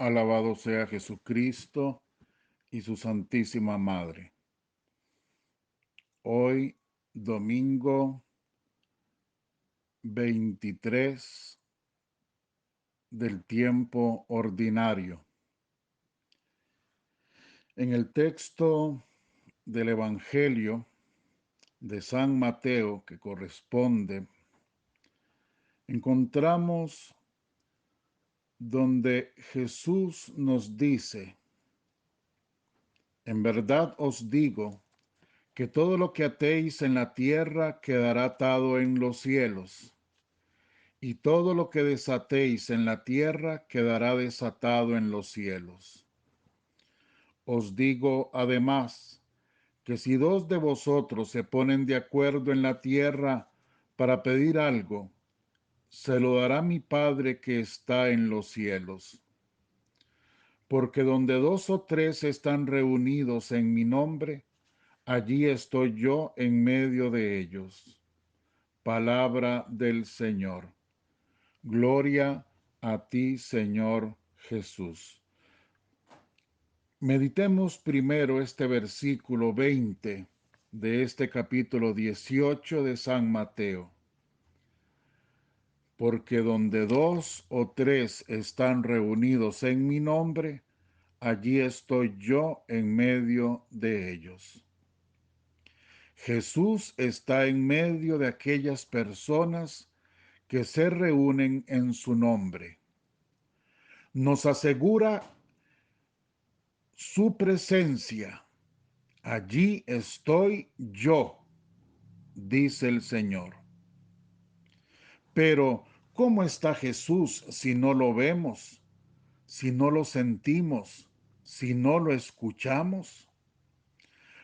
Alabado sea Jesucristo y su Santísima Madre. Hoy, domingo 23 del tiempo ordinario. En el texto del Evangelio de San Mateo que corresponde, encontramos donde Jesús nos dice: en verdad os digo que todo lo que atéis en la tierra quedará atado en los cielos, y todo lo que desatéis en la tierra quedará desatado en los cielos. Os digo además que si dos de vosotros se ponen de acuerdo en la tierra para pedir algo, se lo dará mi Padre que está en los cielos. Porque donde dos o tres están reunidos en mi nombre, allí estoy yo en medio de ellos. Palabra del Señor. Gloria a ti, Señor Jesús. Meditemos primero este versículo 20 de este capítulo 18 de San Mateo. Porque donde dos o tres están reunidos en mi nombre, allí estoy yo en medio de ellos. Jesús está en medio de aquellas personas que se reúnen en su nombre. Nos asegura su presencia. Allí estoy yo, dice el Señor. Pero, ¿cómo está Jesús si no lo vemos, si no lo sentimos, si no lo escuchamos?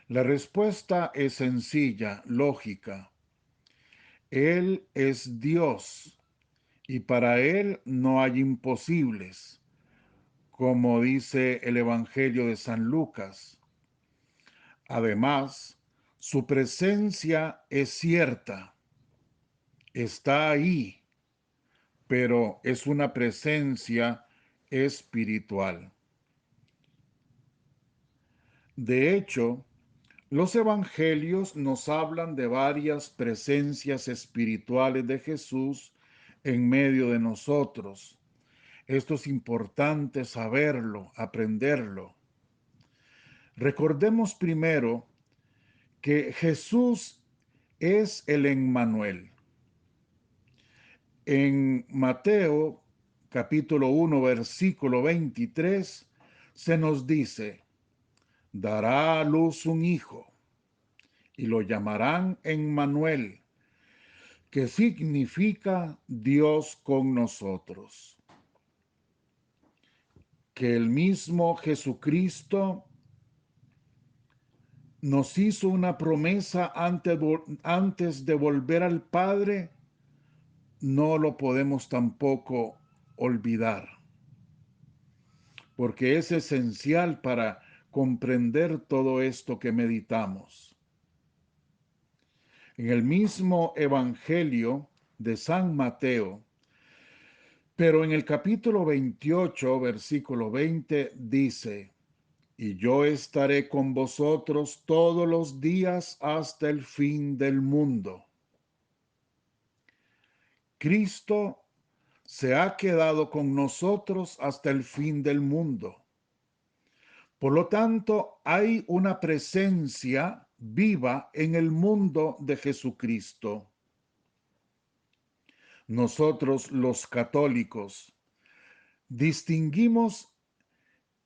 La respuesta es sencilla, lógica. Él es Dios y para Él no hay imposibles, como dice el Evangelio de San Lucas. Además, su presencia es cierta, está ahí, pero es una presencia espiritual. De hecho, los evangelios nos hablan de varias presencias espirituales de Jesús en medio de nosotros. Esto es importante saberlo, aprenderlo. Recordemos primero que Jesús es el Emmanuel. En Mateo capítulo 1 versículo 23 se nos dice: dará a luz un hijo y lo llamarán Emmanuel, que significa Dios con nosotros. Que el mismo Jesucristo nos hizo una promesa antes de volver al Padre, no lo podemos tampoco olvidar, porque es esencial para comprender todo esto que meditamos. En el mismo Evangelio de San Mateo, pero en el capítulo 28, versículo 20, dice: y yo estaré con vosotros todos los días hasta el fin del mundo. Cristo se ha quedado con nosotros hasta el fin del mundo. Por lo tanto, hay una presencia viva en el mundo de Jesucristo. Nosotros, los católicos, distinguimos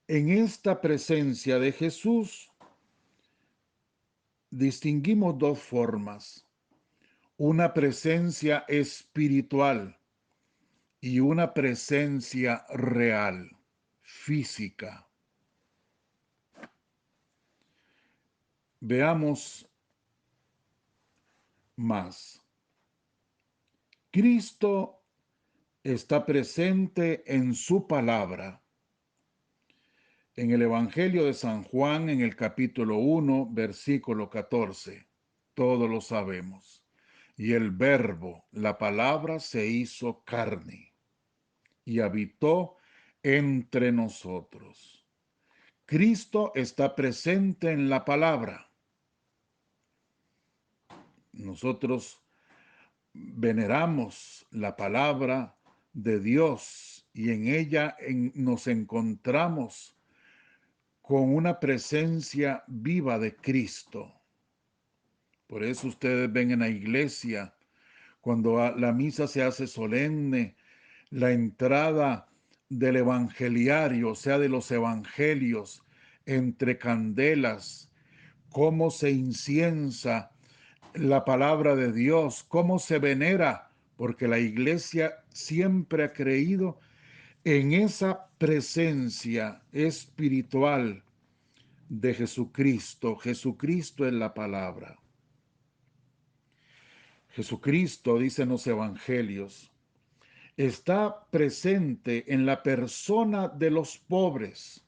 en esta presencia de Jesús, distinguimos dos formas: una presencia espiritual y una presencia real, física. Veamos más. Cristo está presente en su palabra. En el Evangelio de San Juan, en el capítulo 1, versículo 14, todos lo sabemos. Y el Verbo, la palabra, se hizo carne y habitó entre nosotros. Cristo está presente en la palabra. Nosotros veneramos la palabra de Dios y en ella nos encontramos con una presencia viva de Cristo. Por eso ustedes ven en la iglesia, cuando la misa se hace solemne, la entrada del evangeliario, o sea, de los evangelios, entre candelas, cómo se inciensa la palabra de Dios, cómo se venera, porque la iglesia siempre ha creído en esa presencia espiritual de Jesucristo. Jesucristo es la palabra. Jesucristo, dicen los evangelios, está presente en la persona de los pobres,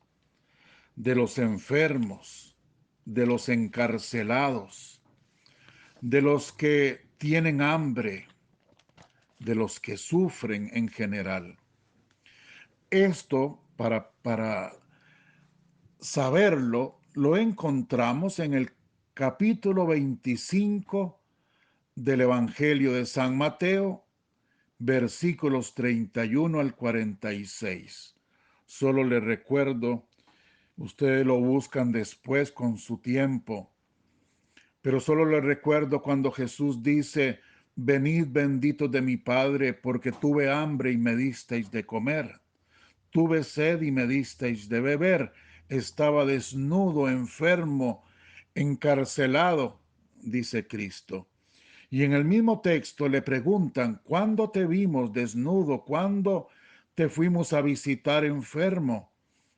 de los enfermos, de los encarcelados, de los que tienen hambre, de los que sufren en general. Esto, para saberlo, lo encontramos en el capítulo 25 del Evangelio de San Mateo, versículos 31 al 46. Solo les recuerdo, ustedes lo buscan después con su tiempo, pero solo les recuerdo cuando Jesús dice: venid benditos de mi Padre, porque tuve hambre y me disteis de comer, tuve sed y me disteis de beber, estaba desnudo, enfermo, encarcelado, dice Cristo. Y en el mismo texto le preguntan: ¿cuándo te vimos desnudo? ¿Cuándo te fuimos a visitar enfermo?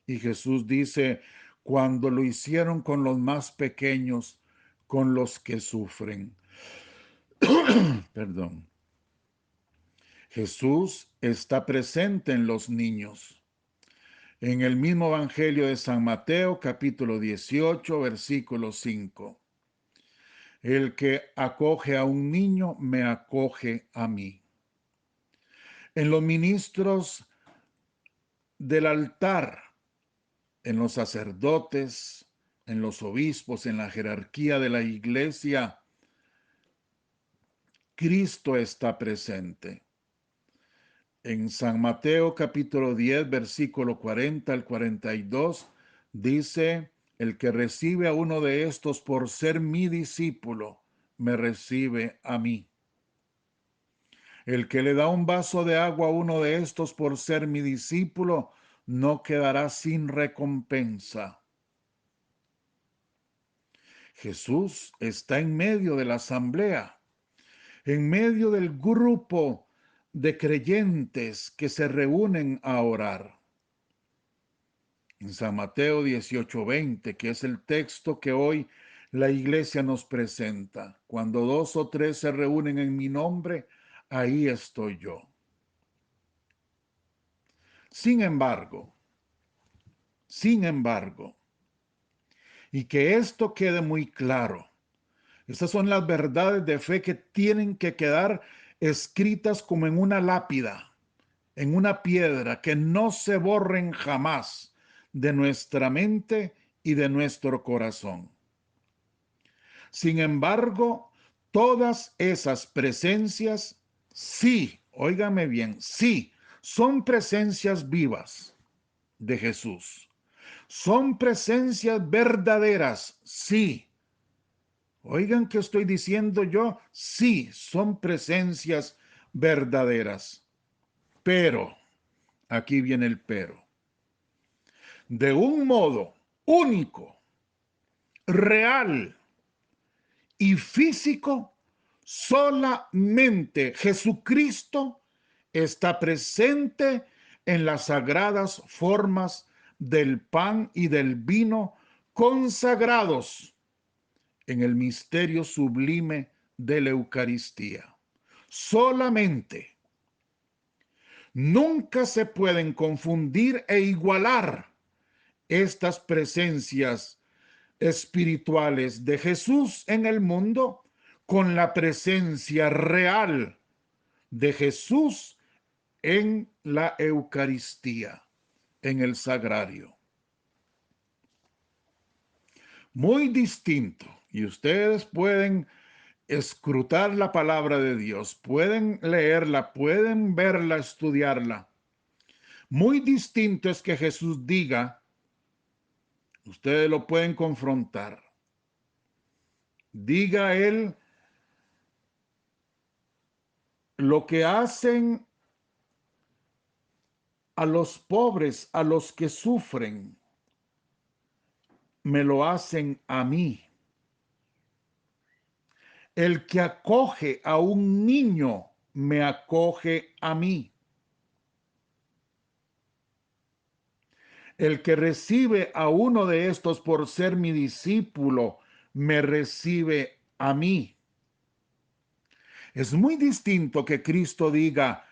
Y Jesús dice: cuando lo hicieron con los más pequeños, con los que sufren. Perdón. Jesús está presente en los niños. En el mismo Evangelio de San Mateo, capítulo 18, versículo 5. El que acoge a un niño, me acoge a mí. En los ministros del altar, en los sacerdotes, en los obispos, en la jerarquía de la iglesia, Cristo está presente. En San Mateo capítulo 10, versículo 40 al 42, dice: el que recibe a uno de estos por ser mi discípulo, me recibe a mí. El que le da un vaso de agua a uno de estos por ser mi discípulo, no quedará sin recompensa. Jesús está en medio de la asamblea, en medio del grupo de creyentes que se reúnen a orar. En San Mateo 18:20, que es el texto que hoy la iglesia nos presenta: cuando 2 o 3 se reúnen en mi nombre, ahí estoy yo. Sin embargo, y que esto quede muy claro, estas son las verdades de fe que tienen que quedar escritas como en una lápida, en una piedra, que no se borren jamás de nuestra mente y de nuestro corazón. Sin embargo, todas esas presencias, sí, óigame bien, sí, son presencias vivas de Jesús. Son presencias verdaderas, sí. Oigan, ¿qué estoy diciendo yo? Sí, son presencias verdaderas. Pero, aquí viene el pero. De un modo único, real y físico, solamente Jesucristo está presente en las sagradas formas del pan y del vino consagrados en el misterio sublime de la Eucaristía. Solamente. Nunca se pueden confundir e igualar estas presencias espirituales de Jesús en el mundo con la presencia real de Jesús en la Eucaristía. en el sagrario. Muy distinto. Y ustedes pueden escrutar la palabra de Dios, pueden leerla, pueden verla, estudiarla. Muy distinto es que Jesús diga, ustedes lo pueden confrontar, diga él, lo que hacen a los pobres, a los que sufren, me lo hacen a mí. El que acoge a un niño, me acoge a mí. El que recibe a uno de estos por ser mi discípulo, me recibe a mí. Es muy distinto que Cristo diga,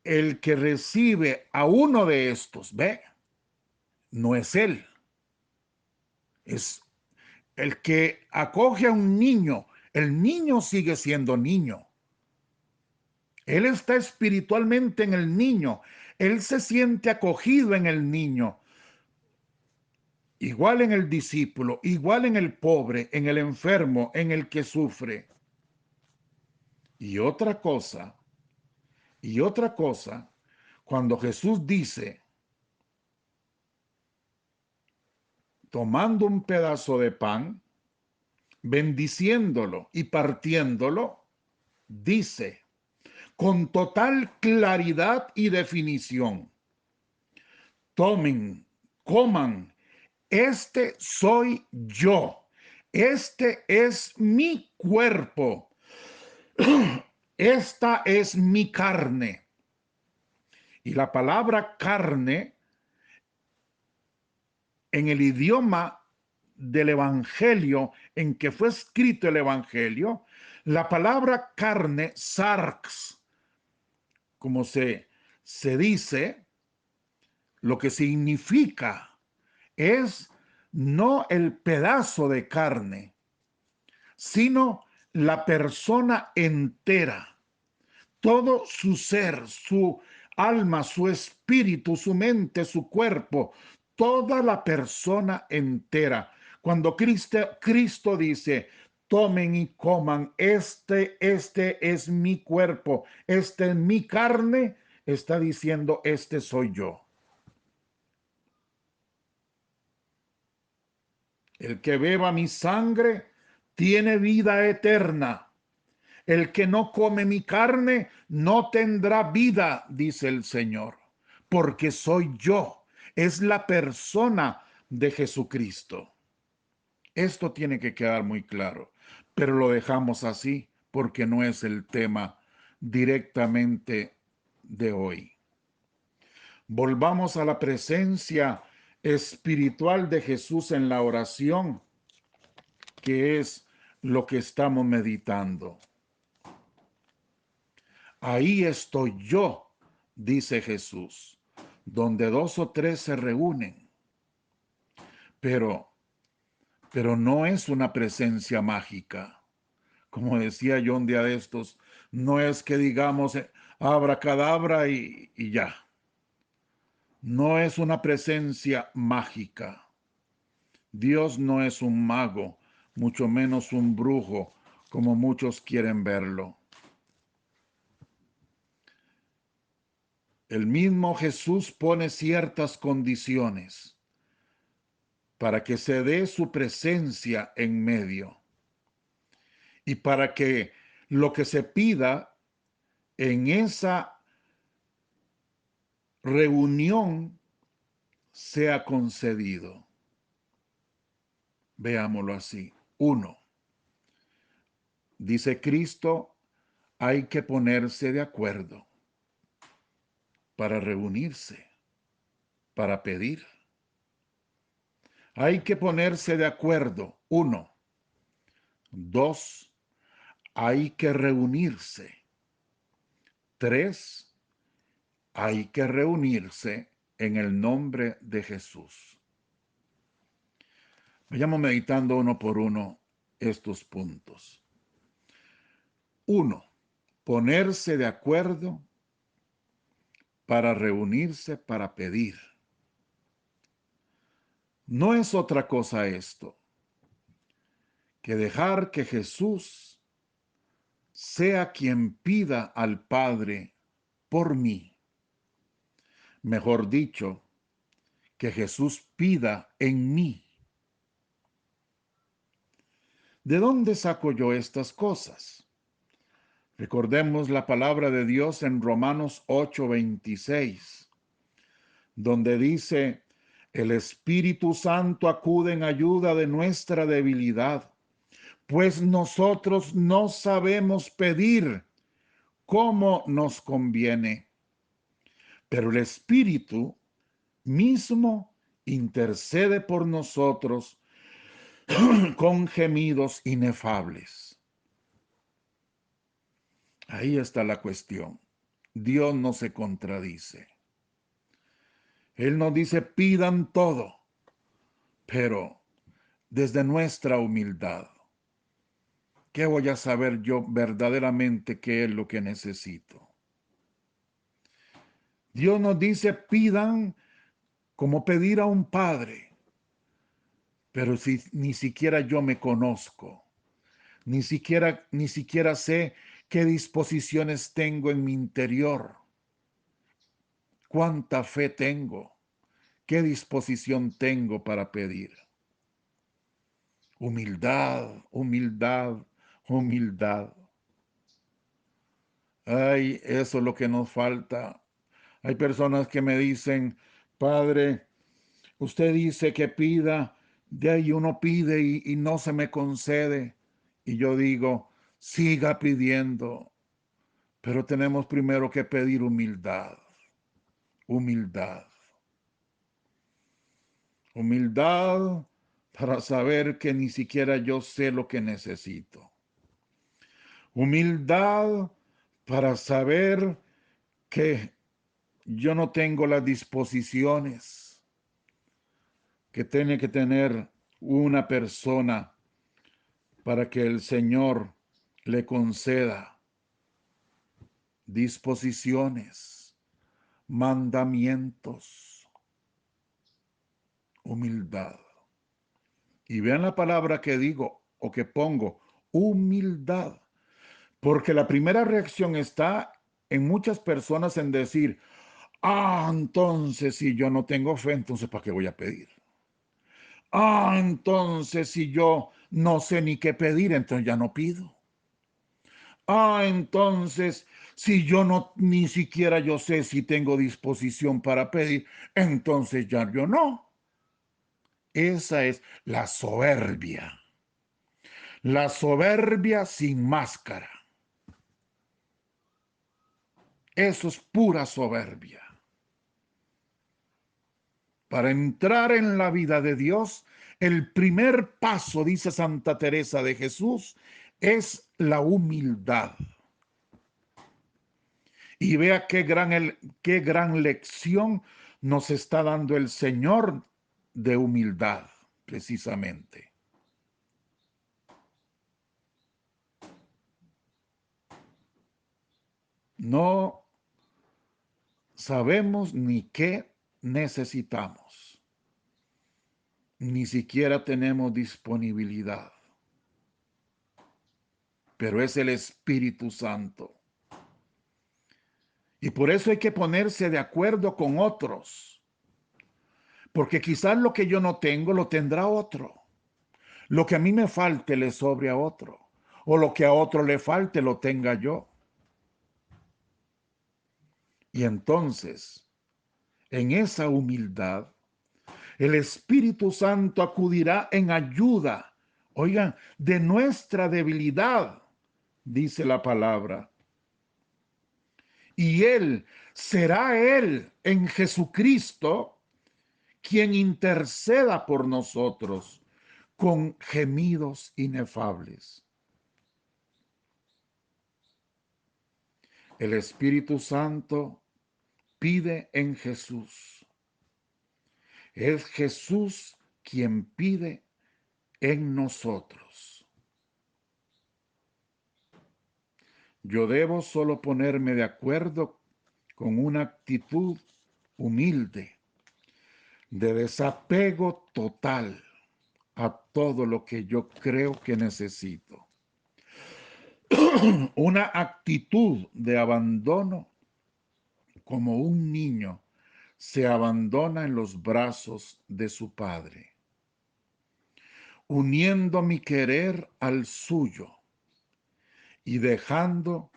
el que recibe a uno de estos, ¿ve? No es él. Es el que acoge a un niño. El niño sigue siendo niño. Él está espiritualmente en el niño. Él se siente acogido en el niño. Igual en el discípulo, igual en el pobre, en el enfermo, en el que sufre. Y otra cosa, cuando Jesús dice, tomando un pedazo de pan, bendiciéndolo y partiéndolo, dice con total claridad y definición, tomen, coman, este soy yo, este es mi cuerpo, esta es mi carne. Y la palabra carne en el idioma del evangelio en que fue escrito el evangelio, la palabra carne, sarx, como se dice, lo que significa es no el pedazo de carne, sino la persona entera, todo su ser, su alma, su espíritu, su mente, su cuerpo, toda la persona entera. Cuando Cristo dice, tomen y coman, este es mi cuerpo, este es mi carne, está diciendo, este soy yo. El que beba mi sangre tiene vida eterna. El que no come mi carne no tendrá vida, dice el Señor, porque soy yo, es la persona de Jesucristo. Esto tiene que quedar muy claro, pero lo dejamos así porque no es el tema directamente de hoy. Volvamos a la presencia espiritual de Jesús en la oración, que es lo que estamos meditando. Ahí estoy yo, dice Jesús, donde dos o tres se reúnen. Pero, pero no es una presencia mágica. Como decía yo un día de estos, no es que digamos abracadabra y ya. No es una presencia mágica. Dios no es un mago, mucho menos un brujo, como muchos quieren verlo. El mismo Jesús pone ciertas condiciones para que se dé su presencia en medio y para que lo que se pida en esa reunión sea concedido. Veámoslo así. Uno, dice Cristo, hay que ponerse de acuerdo para reunirse, para pedir. Hay que ponerse de acuerdo. Uno. Dos, hay que reunirse. Tres, hay que reunirse en el nombre de Jesús. Vayamos meditando uno por uno estos puntos. Uno, ponerse de acuerdo para reunirse para pedir. No es otra cosa esto que dejar que Jesús sea quien pida al Padre por mí. Mejor dicho, que Jesús pida en mí. ¿De dónde saco yo estas cosas? Recordemos la palabra de Dios en Romanos 8:26, donde dice, el Espíritu Santo acude en ayuda de nuestra debilidad, pues nosotros no sabemos pedir como nos conviene, pero el Espíritu mismo intercede por nosotros con gemidos inefables. Ahí está la cuestión. Dios no se contradice. Él nos dice, pidan todo, pero desde nuestra humildad. ¿Qué voy a saber yo verdaderamente qué es lo que necesito? Dios nos dice, pidan como pedir a un padre, pero si ni siquiera yo me conozco, ni siquiera sé qué disposiciones tengo en mi interior, cuánta fe tengo, qué disposición tengo para pedir. Humildad, humildad, humildad. Ay, eso es lo que nos falta. Hay personas que me dicen, Padre, usted dice que pida, de ahí uno pide y no se me concede. Y yo digo, siga pidiendo, pero tenemos primero que pedir humildad, humildad, humildad para saber que ni siquiera yo sé lo que necesito. Humildad para saber que yo no tengo las disposiciones que tiene que tener una persona para que el Señor le conceda disposiciones, mandamientos, humildad. Y vean la palabra que digo o que pongo, humildad. Porque la primera reacción está en muchas personas en decir, entonces si yo no tengo fe, entonces ¿para qué voy a pedir? Entonces si yo no sé ni qué pedir, entonces ya no pido. Entonces si yo no, ni siquiera yo sé si tengo disposición para pedir, entonces ya yo no. Esa es la soberbia sin máscara. Eso es pura soberbia. Para entrar en la vida de Dios, el primer paso, dice Santa Teresa de Jesús, es la humildad. Y vea qué gran lección nos está dando el Señor de humildad, precisamente. No sabemos ni qué necesitamos, ni siquiera tenemos disponibilidad, pero es el Espíritu Santo. Y por eso hay que ponerse de acuerdo con otros, porque quizás lo que yo no tengo lo tendrá otro. Lo que a mí me falte le sobre a otro, o lo que a otro le falte lo tenga yo. Y entonces, en esa humildad, el Espíritu Santo acudirá en ayuda, oigan, de nuestra debilidad, dice la palabra. Y será Él en Jesucristo quien interceda por nosotros con gemidos inefables. El Espíritu Santo pide en Jesús. Es Jesús quien pide en nosotros. Yo debo solo ponerme de acuerdo con una actitud humilde. de desapego total a todo lo que yo creo que necesito. Una actitud de abandono como un niño se abandona en los brazos de su padre, uniendo mi querer al suyo y dejando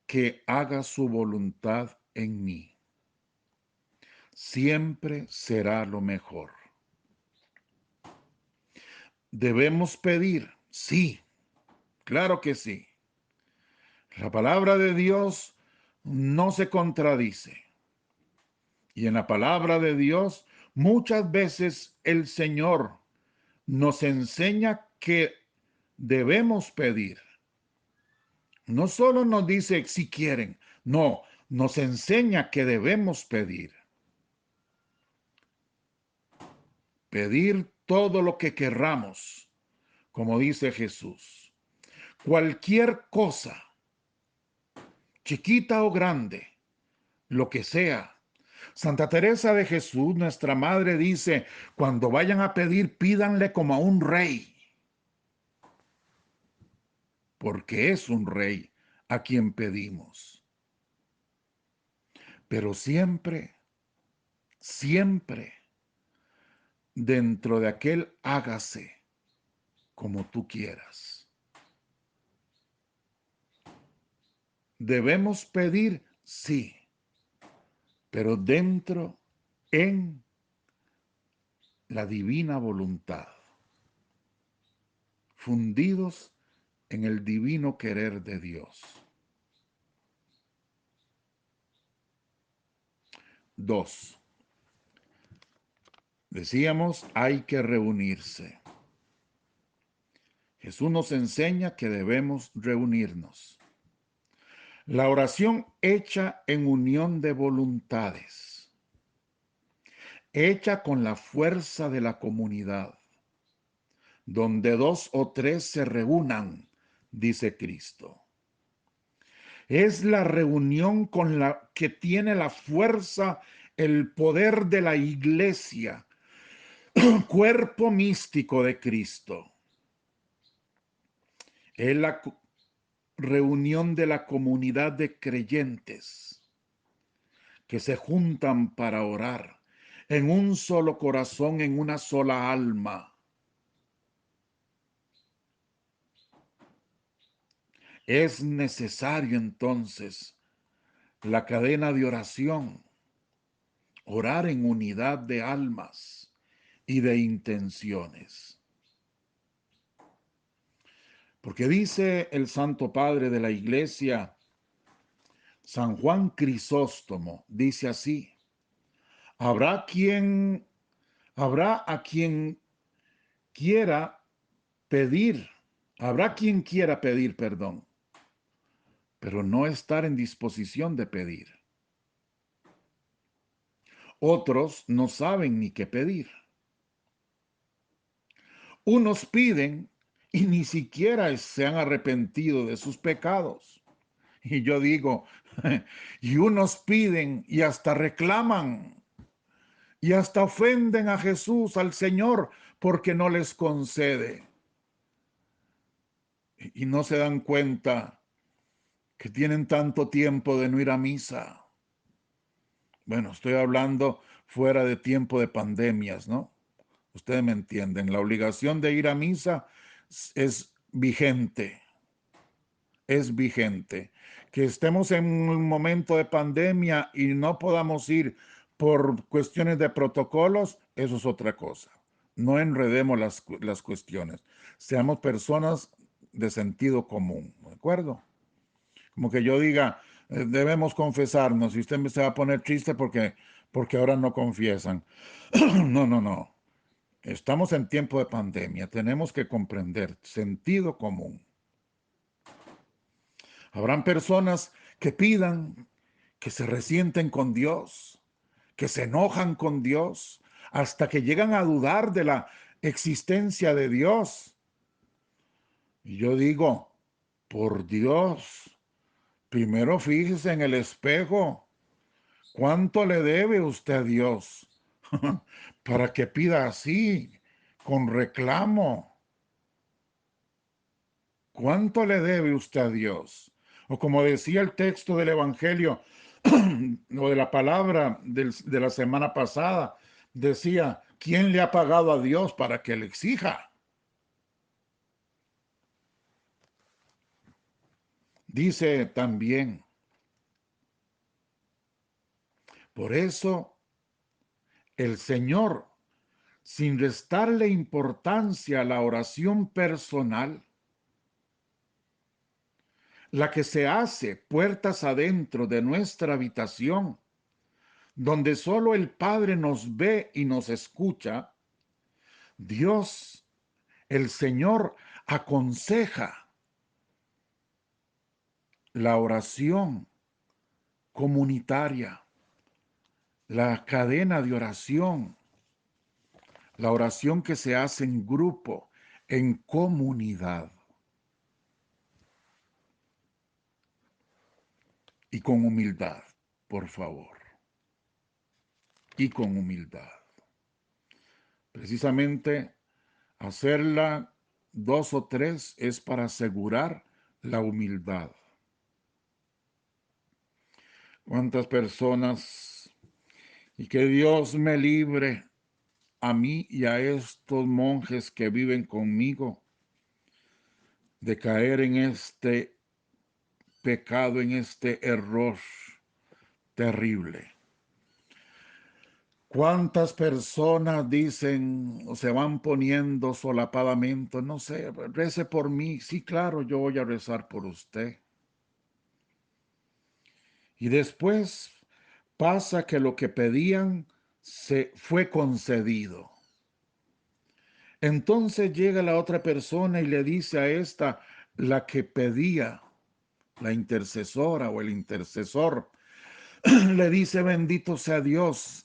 que haga su voluntad en mí. Siempre será lo mejor. Debemos pedir, sí, claro que sí. La palabra de Dios no se contradice. Y en la palabra de Dios muchas veces el Señor nos enseña que debemos pedir. No solo nos dice si quieren, no, nos enseña que debemos pedir. Pedir todo lo que querramos, como dice Jesús. Cualquier cosa, chiquita o grande, lo que sea. Santa Teresa de Jesús, nuestra madre, dice, cuando vayan a pedir, pídanle como a un rey, porque es un rey a quien pedimos. Pero siempre, siempre, dentro de aquel hágase como tú quieras. Debemos pedir, sí, pero dentro, en la divina voluntad, fundidos en el divino querer de Dios. 2. Decíamos, hay que reunirse. Jesús nos enseña que debemos reunirnos. La oración hecha en unión de voluntades, hecha con la fuerza de la comunidad, donde 2 o 3 se reúnan, dice Cristo. Es la reunión con la que tiene la fuerza, el poder de la iglesia, cuerpo místico de Cristo. Es la reunión de la comunidad de creyentes que se juntan para orar en un solo corazón, en una sola alma. Es necesario entonces la cadena de oración, orar en unidad de almas y de intenciones. Porque dice el Santo Padre de la Iglesia, San Juan Crisóstomo, dice así, habrá a quien quiera pedir, habrá quien quiera pedir perdón, pero no estar en disposición de pedir. Otros no saben ni qué pedir. Unos piden y ni siquiera se han arrepentido de sus pecados. Y yo digo, y unos piden y hasta reclaman y hasta ofenden a Jesús, al Señor, porque no les concede. Y no se dan cuenta que tienen tanto tiempo de no ir a misa. Bueno, estoy hablando fuera de tiempo de pandemias, ¿no? Ustedes me entienden. La obligación de ir a misa es vigente. Es vigente. Que estemos en un momento de pandemia y no podamos ir por cuestiones de protocolos, eso es otra cosa. No enredemos las cuestiones. Seamos personas de sentido común, ¿de acuerdo? Como que yo diga, debemos confesarnos y usted se va a poner triste porque ahora no confiesan. No, no, no. Estamos en tiempo de pandemia. Tenemos que comprender sentido común. Habrán personas que pidan, que se resienten con Dios, que se enojan con Dios, hasta que llegan a dudar de la existencia de Dios. Y yo digo, por Dios, primero fíjese en el espejo. ¿Cuánto le debe usted a Dios? para que pida así, con reclamo. ¿Cuánto le debe usted a Dios? O como decía el texto del Evangelio, o de la palabra de la semana pasada, decía, ¿quién le ha pagado a Dios para que le exija? Dice también, por eso el Señor, sin restarle importancia a la oración personal, la que se hace puertas adentro de nuestra habitación, donde solo el Padre nos ve y nos escucha, Dios, el Señor, aconseja la oración comunitaria, la cadena de oración, la oración que se hace en grupo, en comunidad y con humildad, por favor, y con humildad. Precisamente hacerla dos o tres es para asegurar la humildad. ¿Cuántas personas? Y que Dios me libre a mí y a estos monjes que viven conmigo de caer en este pecado, en este error terrible. ¿Cuántas personas dicen o se van poniendo solapadamente? No sé, rece por mí. Sí, claro, yo voy a rezar por usted. Y después pasa que lo que pedían se fue concedido. Entonces llega la otra persona y le dice a esta, la que pedía, la intercesora o el intercesor, le dice, bendito sea Dios,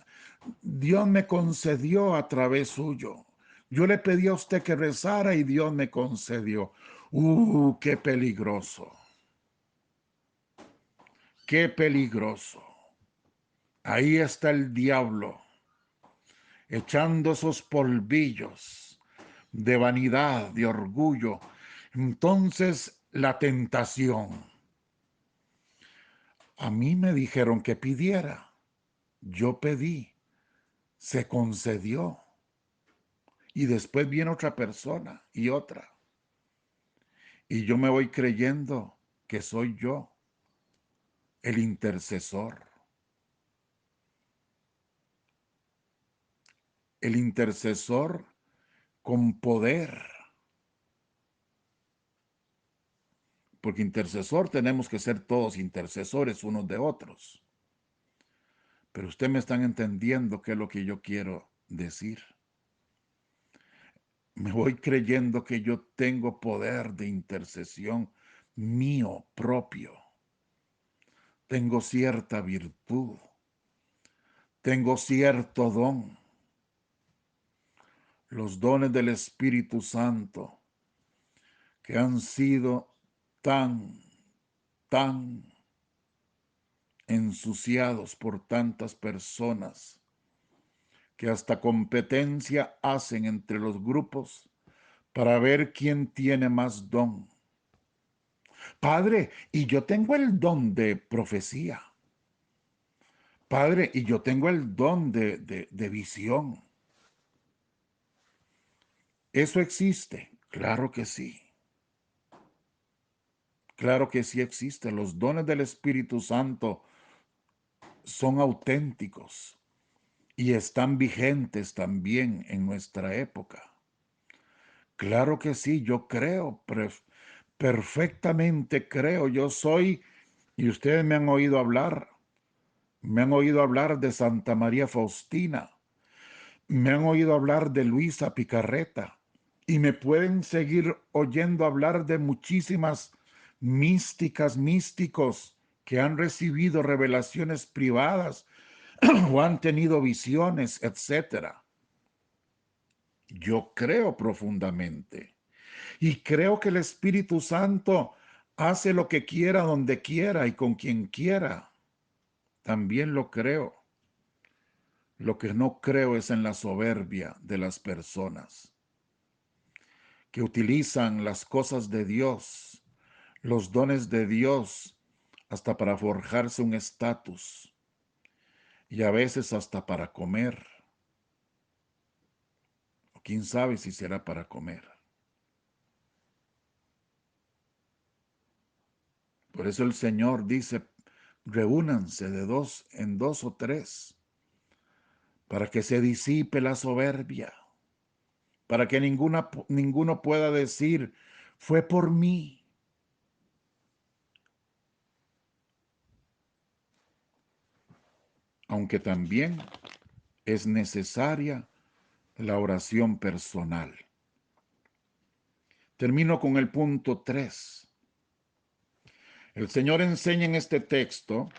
Dios me concedió a través suyo. Yo le pedí a usted que rezara y Dios me concedió. Qué peligroso, qué peligroso. Ahí está el diablo, echando esos polvillos de vanidad, de orgullo. Entonces, la tentación. A mí me dijeron que pidiera. Yo pedí, se concedió. Y después viene otra persona y otra. Y yo me voy creyendo que soy yo, el intercesor. El intercesor con poder. Porque intercesor tenemos que ser todos intercesores unos de otros. Pero ustedes me están entendiendo qué es lo que yo quiero decir. Me voy creyendo que yo tengo poder de intercesión mío propio. Tengo cierta virtud. Tengo cierto don. Los dones del Espíritu Santo que han sido tan ensuciados por tantas personas que hasta competencia hacen entre los grupos para ver quién tiene más don. Padre, y yo tengo el don de profecía. Padre, y yo tengo el don de visión. ¿Eso existe? Claro que sí. Claro que sí existe. Los dones del Espíritu Santo son auténticos y están vigentes también en nuestra época. Claro que sí, yo creo, perfectamente creo. Yo soy, y ustedes me han oído hablar de Santa María Faustina, me han oído hablar de Luisa Picarreta, y me pueden seguir oyendo hablar de muchísimas místicas, místicos que han recibido revelaciones privadas o han tenido visiones, etcétera. Yo creo profundamente y creo que el Espíritu Santo hace lo que quiera, donde quiera y con quien quiera. También lo creo. Lo que no creo es en la soberbia de las personas que utilizan las cosas de Dios, los dones de Dios, hasta para forjarse un estatus y a veces hasta para comer, o quién sabe si será para comer. Por eso el Señor dice, reúnanse de dos en dos o tres, para que se disipe la soberbia, para que ninguno pueda decir, fue por mí. Aunque también es necesaria la oración personal. Termino con el punto 3. El Señor enseña en este texto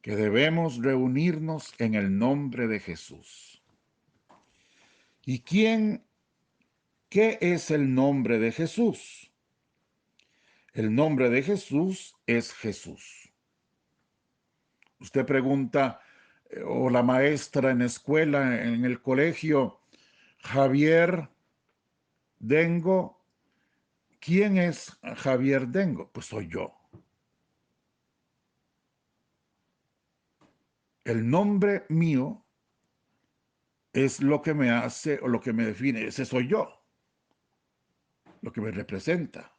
que debemos reunirnos en el nombre de Jesús. ¿Y qué es el nombre de Jesús? El nombre de Jesús es Jesús. Usted pregunta, o la maestra en escuela, en el colegio, Javier Dengo, ¿quién es Javier Dengo? Pues soy yo. El nombre mío es lo que me hace o lo que me define. Ese soy yo, lo que me representa.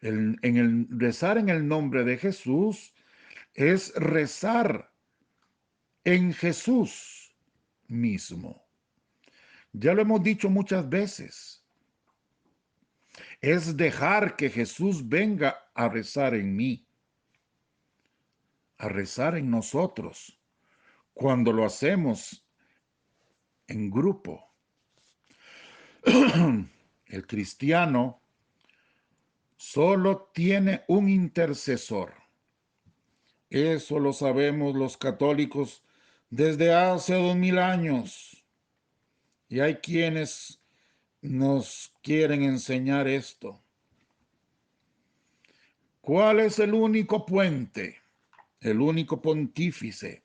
En el rezar en el nombre de Jesús es rezar en Jesús mismo. Ya lo hemos dicho muchas veces. Es dejar que Jesús venga a rezar en mí, a rezar en nosotros, cuando lo hacemos en grupo. El cristiano solo tiene un intercesor. Eso lo sabemos los católicos desde hace 2000 años. Y hay quienes nos quieren enseñar esto. ¿Cuál es el único puente, el único pontífice,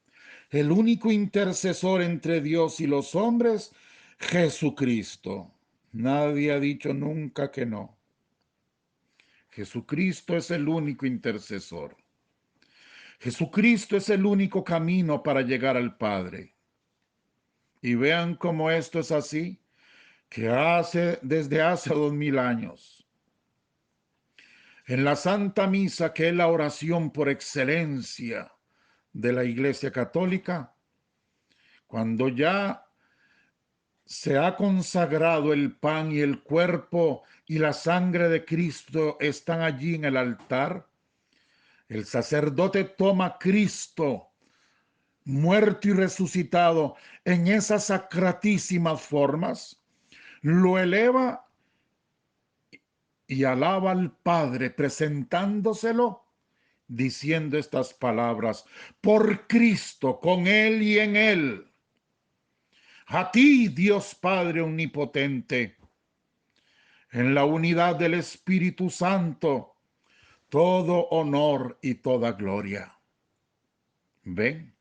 el único intercesor entre Dios y los hombres? Jesucristo. Nadie ha dicho nunca que no. Jesucristo es el único intercesor. Jesucristo es el único camino para llegar al Padre. Y vean cómo esto es así, que desde hace 2000 años. En la Santa Misa, que es la oración por excelencia de la Iglesia Católica, cuando ya se ha consagrado el pan y el cuerpo y la sangre de Cristo están allí en el altar, el sacerdote toma a Cristo, muerto y resucitado, en esas sacratísimas formas, lo eleva y alaba al Padre, presentándoselo, diciendo estas palabras: por Cristo, con Él y en Él, a ti, Dios Padre omnipotente, en la unidad del Espíritu Santo, todo honor y toda gloria. ¿Ven?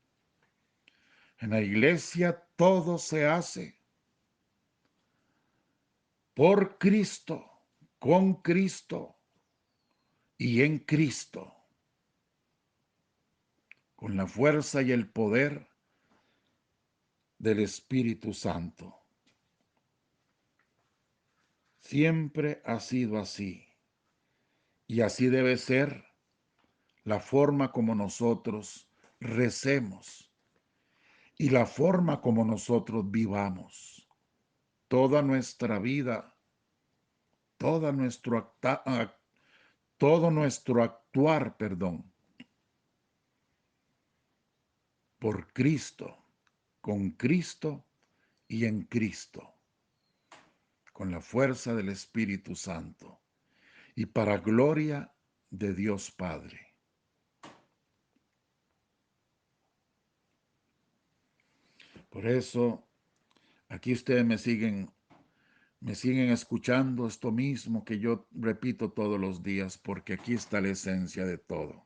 En la iglesia todo se hace por Cristo, con Cristo y en Cristo, con la fuerza y el poder del Espíritu Santo. Siempre ha sido así. Y así debe ser la forma como nosotros recemos y la forma como nosotros vivamos. Toda nuestra vida, toda todo nuestro actuar, por Cristo, con Cristo y en Cristo, con la fuerza del Espíritu Santo y para gloria de Dios Padre. Por eso, aquí ustedes me siguen escuchando esto mismo que yo repito todos los días, porque aquí está la esencia de todo.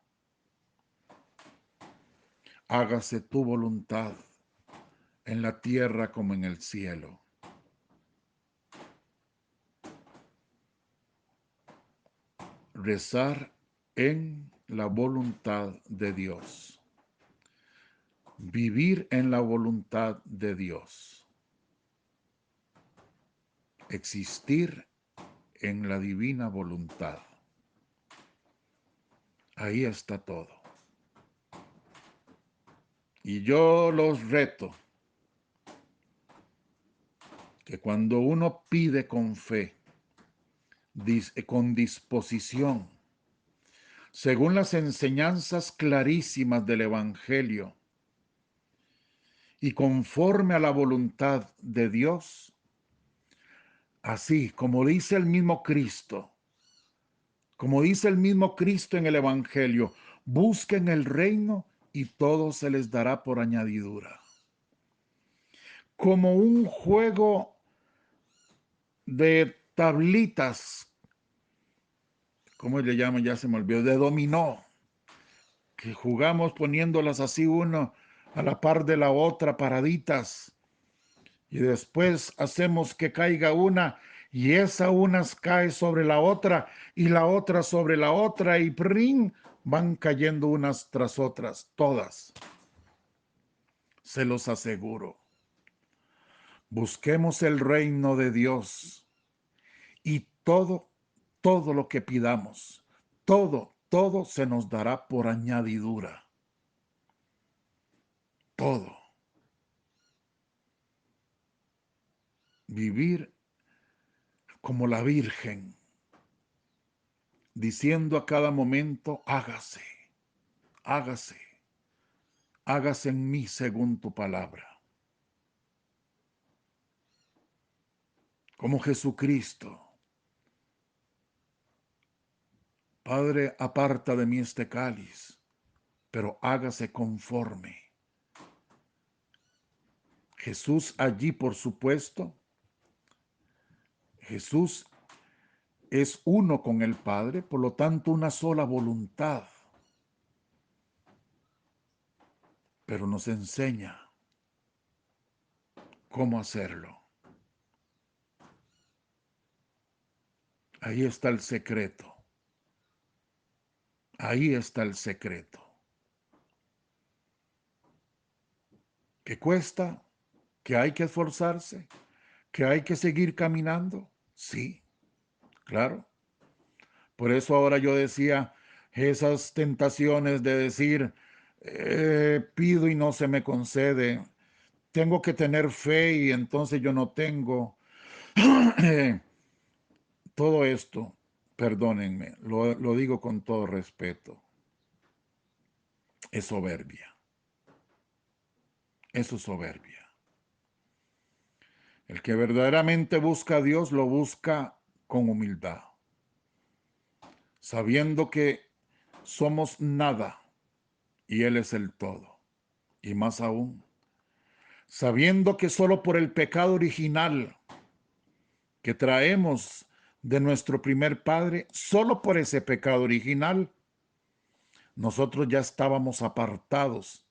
hágase tu voluntad en la tierra como en el cielo. Rezar en la voluntad de Dios. Vivir en la voluntad de Dios. Existir en la divina voluntad. Ahí está todo. Y yo los reto que cuando uno pide con fe, con disposición, según las enseñanzas clarísimas del Evangelio y conforme a la voluntad de Dios, así como dice el mismo Cristo, en el Evangelio, busquen el reino y todo se les dará por añadidura. Como un juego de tablitas, ¿cómo le llaman? Ya se me olvidó, de dominó, que jugamos poniéndolas así uno a la par de la otra, paraditas, y después hacemos que caiga una, y esa una cae sobre la otra, y la otra sobre la otra, y ¡prin! Van cayendo unas tras otras, todas. Se los aseguro. Busquemos el reino de Dios, y todo lo que pidamos, todo se nos dará por añadidura. Todo. Vivir como la Virgen, diciendo a cada momento, hágase, hágase, hágase en mí según tu palabra. Como Jesucristo. Padre, aparta de mí este cáliz, pero hágase conforme. Jesús allí, por supuesto, Jesús es uno con el Padre, por lo tanto una sola voluntad. Pero nos enseña cómo hacerlo. Ahí está el secreto. Ahí está el secreto. ¿Que cuesta? ¿Que hay que esforzarse? ¿Que hay que seguir caminando? Sí, claro. Por eso ahora yo decía esas tentaciones de decir, pido y no se me concede. Tengo que tener fe y entonces yo no tengo. Todo esto, perdónenme, lo digo con todo respeto, es soberbia. Eso es soberbia. El que verdaderamente busca a Dios lo busca con humildad, sabiendo que somos nada y Él es el todo. Y más aún, sabiendo que solo por el pecado original que traemos de nuestro primer padre, solo por ese pecado original, nosotros ya estábamos apartados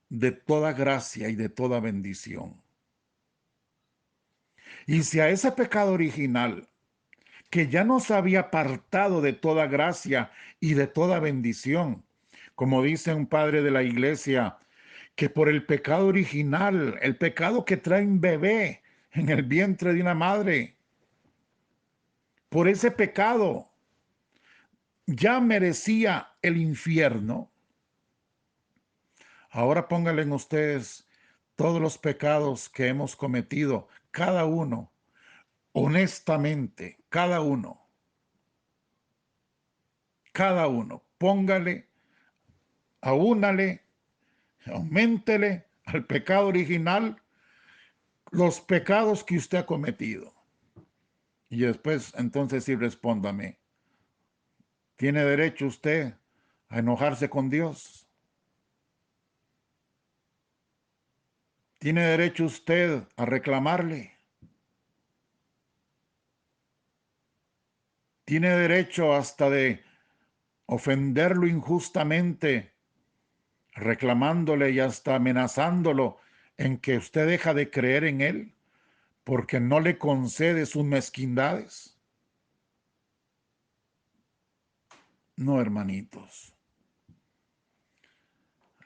de toda gracia y de toda bendición. Y si a ese pecado original, que ya nos había apartado de toda gracia y de toda bendición, como dice un padre de la iglesia, que por el pecado original, el pecado que trae un bebé en el vientre de una madre, por ese pecado ya merecía el infierno. Ahora pónganle en ustedes todos los pecados que hemos cometido, cada uno, honestamente, cada uno, póngale, aúnale, auméntele al pecado original los pecados que usted ha cometido. Y después, entonces sí, respóndame, ¿tiene derecho usted a enojarse con Dios? ¿Tiene derecho usted a reclamarle? ¿Tiene derecho hasta de ofenderlo injustamente, reclamándole y hasta amenazándolo en que usted deja de creer en él porque no le concede sus mezquindades. No, hermanitos.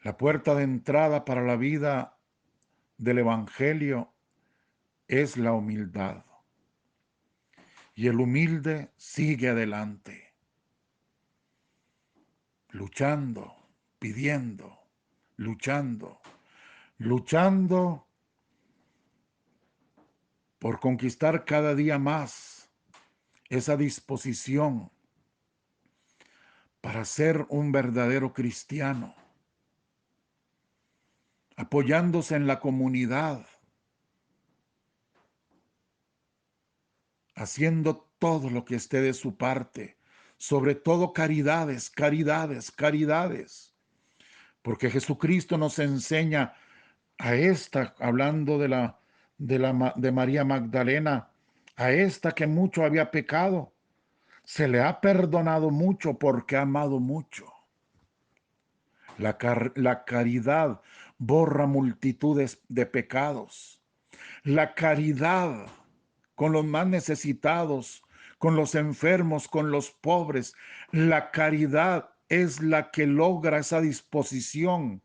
La puerta de entrada para la vida del Evangelio es la humildad. Y el humilde sigue adelante, luchando, pidiendo, luchando, luchando por conquistar cada día más esa disposición para ser un verdadero cristiano, apoyándose en la comunidad, haciendo todo lo que esté de su parte, sobre todo caridades, caridades, caridades, porque Jesucristo nos enseña a esta, hablando de María Magdalena, a esta que mucho había pecado, se le ha perdonado mucho porque ha amado mucho. La caridad borra multitudes de pecados. La caridad con los más necesitados, con los enfermos, con los pobres. La caridad es la que logra esa disposición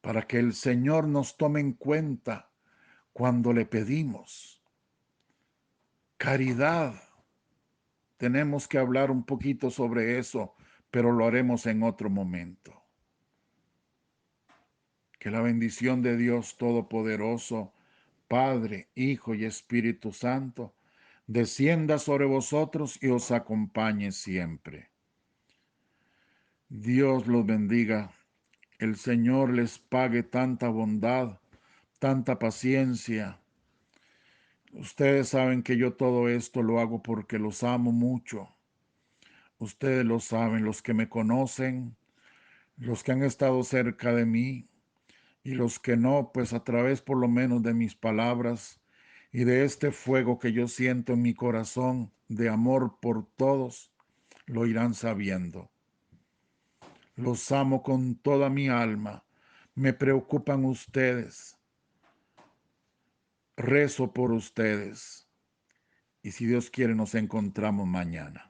para que el Señor nos tome en cuenta cuando le pedimos. Caridad. Tenemos que hablar un poquito sobre eso, pero lo haremos en otro momento. Que la bendición de Dios Todopoderoso, Padre, Hijo y Espíritu Santo, descienda sobre vosotros y os acompañe siempre. Dios los bendiga. El Señor les pague tanta bondad, tanta paciencia. Ustedes saben que yo todo esto lo hago porque los amo mucho. Ustedes lo saben, los que me conocen, los que han estado cerca de mí y los que no, pues a través por lo menos de mis palabras y de este fuego que yo siento en mi corazón de amor por todos, lo irán sabiendo. Los amo con toda mi alma. Me preocupan ustedes. Rezo por ustedes. Y si Dios quiere, nos encontramos mañana.